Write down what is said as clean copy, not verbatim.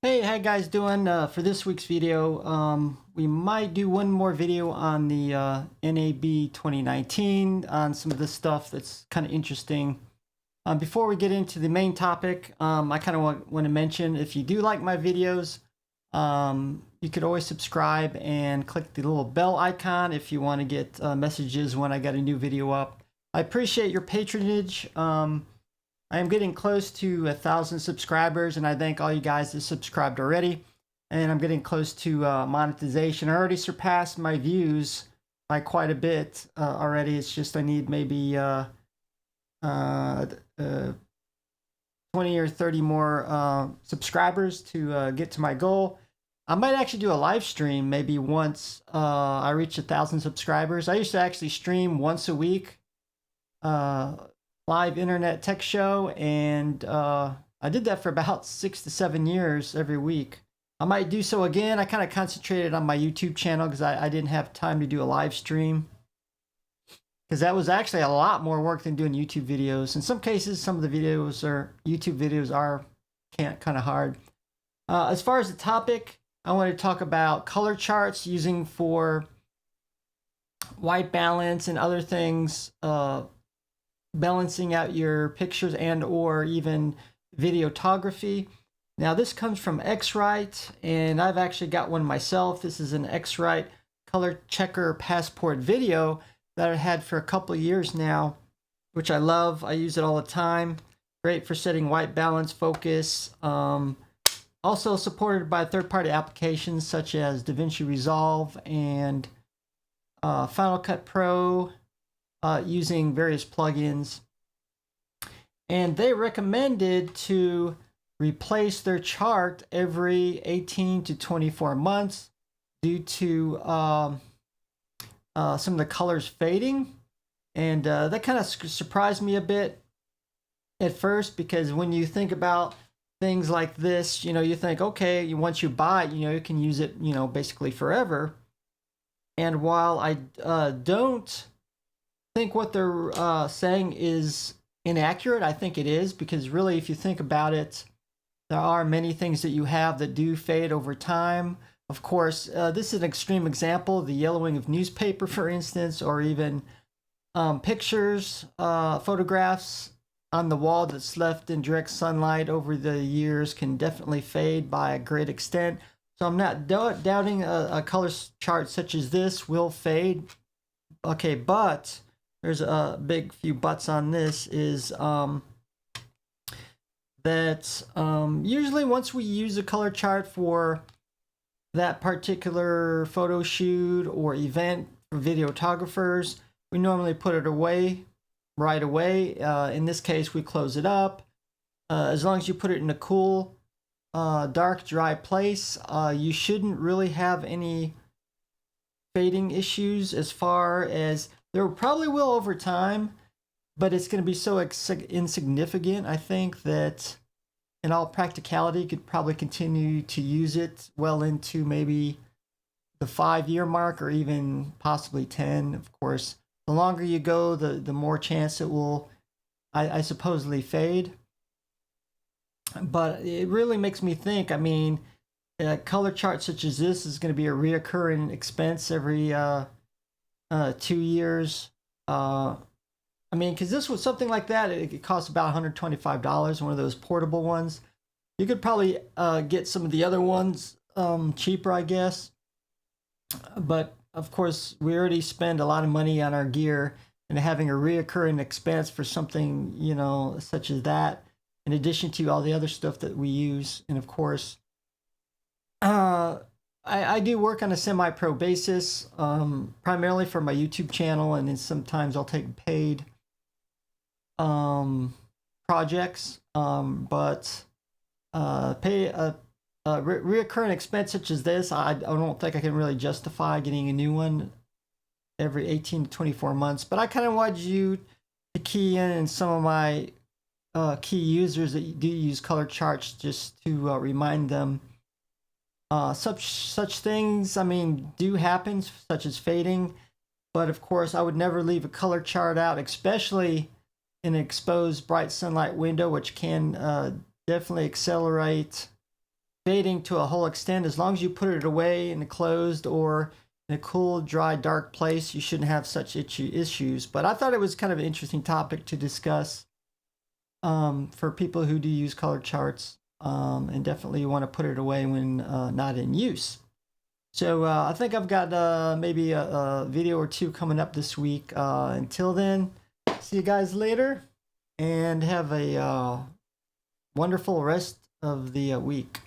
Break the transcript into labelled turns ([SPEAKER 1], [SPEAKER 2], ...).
[SPEAKER 1] Hey, how you guys doing? For this week's video, we might do one more video on the NAB 2019 on some of the stuff that's kind of interesting. Before we get into the main topic, I kind of want to mention if you do like my videos, you could always subscribe and click the little bell icon if you want to get messages when I got a new video up. I appreciate your patronage. I am getting close to 1,000 subscribers, and I thank all you guys that subscribed already. And I'm getting close to monetization. I already surpassed my views by quite a bit already. It's just I need maybe 20 or 30 more subscribers to get to my goal. I might actually do a live stream maybe once I reach 1,000 subscribers. I used to actually stream once a week. Live internet tech show, and I did that for about 6 to 7 years every week. I might do so again. I kind of concentrated on my YouTube channel because I didn't have time to do a live stream, because that was actually a lot more work than doing YouTube videos. In some cases, some of the videos or YouTube videos are kind of hard. As far as the topic, I want to talk about color charts using for white balance and other things, balancing out your pictures and or even videography. Now this comes from X-Rite, and I've actually got one myself. This is an X-Rite color checker passport video that I had for a couple of years now, which I love. I use it all the time. Great for setting white balance, focus. Also supported by third-party applications such as DaVinci Resolve and Final Cut Pro, using various plugins. And they recommended to replace their chart every 18 to 24 months due to some of the colors fading. And that kind of surprised me a bit at first, because when you think about things like this, you think, okay, once you buy it, you can use it, basically forever. And while I don't think what they're saying is inaccurate, I think it is, because really, if you think about it, there are many things that you have that do fade over time. Of course, this is an extreme example, the yellowing of newspaper, for instance, or even pictures, photographs on the wall that's left in direct sunlight over the years can definitely fade by a great extent. So I'm not doubting a color chart such as this will fade. Okay, but there's a big few buts on this, is that usually once we use a color chart for that particular photo shoot or event for videographers, we normally put it away right away. In this case, we close it up. As long as you put it in a cool, dark, dry place, you shouldn't really have any fading issues. As far as there probably will over time, but it's going to be so insignificant, I think, that in all practicality, you could probably continue to use it well into maybe the 5-year mark, or even possibly 10. Of course, the longer you go, the more chance it will, I supposedly fade. But it really makes me think, I mean, a color chart such as this is going to be a reoccurring expense every 2 years. I mean, because this was something like that, it costs about $125, one of those portable ones. You could probably get some of the other ones cheaper, I guess. But of course, we already spend a lot of money on our gear, and having a reoccurring expense for something, such as that, in addition to all the other stuff that we use. And of course, I do work on a semi-pro basis, primarily for my YouTube channel, and then sometimes I'll take paid projects, but pay a reoccurring expense such as this, I don't think I can really justify getting a new one every 18 to 24 months. But I kind of wanted you to key in some of my key users that do use color charts, just to remind them. Such things, I mean, do happen, such as fading. But of course, I would never leave a color chart out, especially in an exposed bright sunlight window, which can definitely accelerate fading to a whole extent. As long as you put it away in a closed or in a cool, dry, dark place, you shouldn't have such issues. But I thought it was kind of an interesting topic to discuss for people who do use color charts, and definitely you want to put it away when not in use. So I think I've got maybe a video or two coming up this week. Until then, see you guys later, and have a wonderful rest of the week.